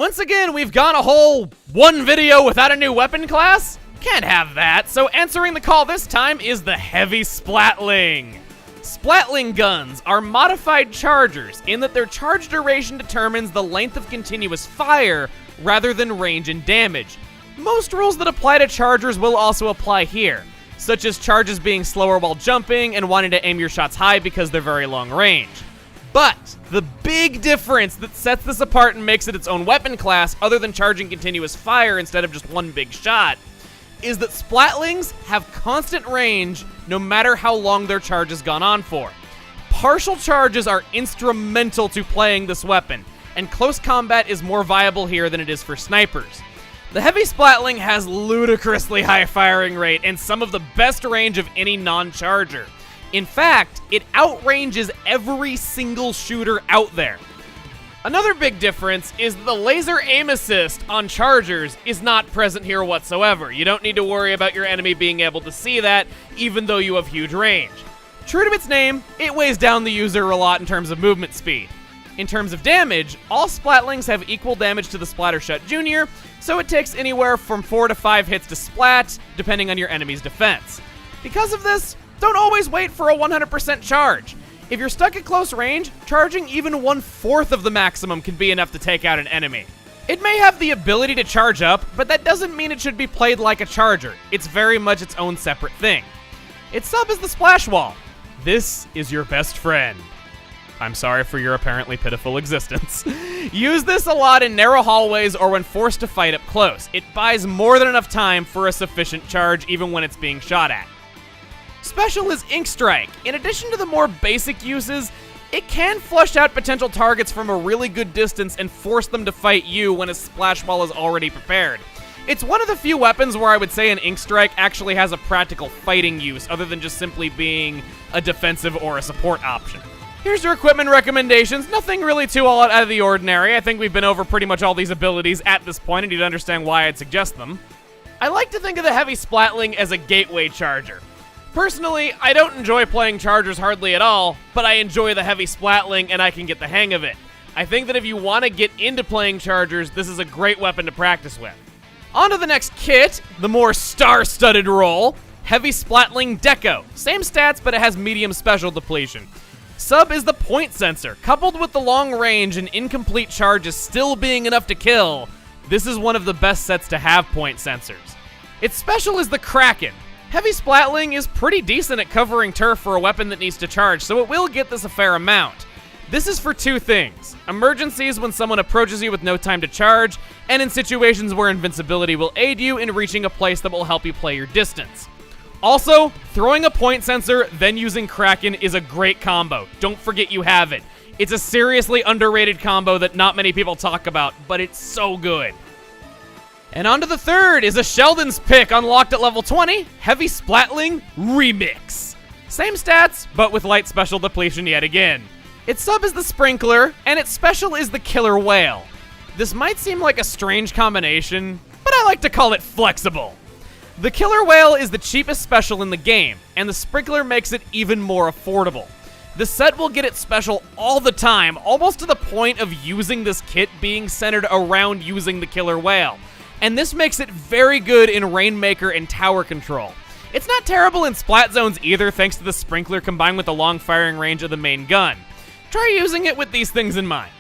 Once again, we've gone a whole one video without a new weapon class? Can't have that, so answering the call this time is the Heavy Splatling. Splatling guns are modified chargers in that their charge duration determines the length of continuous fire rather than range and damage. Most rules that apply to chargers will also apply here, such as charges being slower while jumping and wanting to aim your shots high because they're very long range. But the big difference that sets this apart and makes it its own weapon class, other than charging continuous fire instead of just one big shot, is that Splatlings have constant range no matter how long their charge has gone on for. Partial charges are instrumental to playing this weapon, and close combat is more viable here than it is for snipers. The Heavy Splatling has ludicrously high firing rate and some of the best range of any non-charger. In fact, it outranges every single shooter out there. Another big difference is that the laser aim assist on chargers is not present here whatsoever. You don't need to worry about your enemy being able to see that, even though you have huge range. True to its name, it weighs down the user a lot in terms of movement speed. In terms of damage, all Splatlings have equal damage to the Splattershot Jr., so it takes anywhere from 4 to 5 hits to splat, depending on your enemy's defense. Because of this, don't always wait for a 100% charge. If you're stuck at close range, charging even 1/4 of the maximum can be enough to take out an enemy. It may have the ability to charge up, but that doesn't mean it should be played like a charger. It's very much its own separate thing. Its sub is the Splash Wall. This is your best friend. I'm sorry for your apparently pitiful existence. Use this a lot in narrow hallways or when forced to fight up close. It buys more than enough time for a sufficient charge even when it's being shot at. Special is Inkstrike. In addition to the more basic uses, it can flush out potential targets from a really good distance and force them to fight you when a splash wall is already prepared. It's one of the few weapons where I would say an Inkstrike actually has a practical fighting use other than just simply being a defensive or a support option. Here's your equipment recommendations. Nothing really too all out of the ordinary. I think we've been over pretty much all these abilities at this point and you'd understand why I'd suggest them. I like to think of the Heavy Splatling as a gateway charger. Personally, I don't enjoy playing chargers hardly at all, but I enjoy the Heavy Splatling and I can get the hang of it. I think that if you want to get into playing chargers, this is a great weapon to practice with. On to the next kit, the more star-studded roll, Heavy Splatling Deco. Same stats, but it has medium special depletion. Sub is the point sensor. Coupled with the long range and incomplete charges still being enough to kill, this is one of the best sets to have point sensors. Its special is the Kraken. Heavy Splatling is pretty decent at covering turf for a weapon that needs to charge, so it will get this a fair amount. This is for two things: emergencies when someone approaches you with no time to charge, and in situations where invincibility will aid you in reaching a place that will help you play your distance. Also, throwing a point sensor, then using Kraken is a great combo. Don't forget you have it. It's a seriously underrated combo that not many people talk about, but it's so good. And on to the third is a Sheldon's pick unlocked at level 20, Heavy Splatling Remix. Same stats, but with light special depletion yet again. Its sub is the Sprinkler, and its special is the Killer Wail. This might seem like a strange combination, but I like to call it flexible. The Killer Wail is the cheapest special in the game, and the Sprinkler makes it even more affordable. The set will get its special all the time, almost to the point of using this kit being centered around using the Killer Wail. And this makes it very good in Rainmaker and tower control. It's not terrible in splat zones either, thanks to the Sprinkler combined with the long firing range of the main gun. Try using it with these things in mind.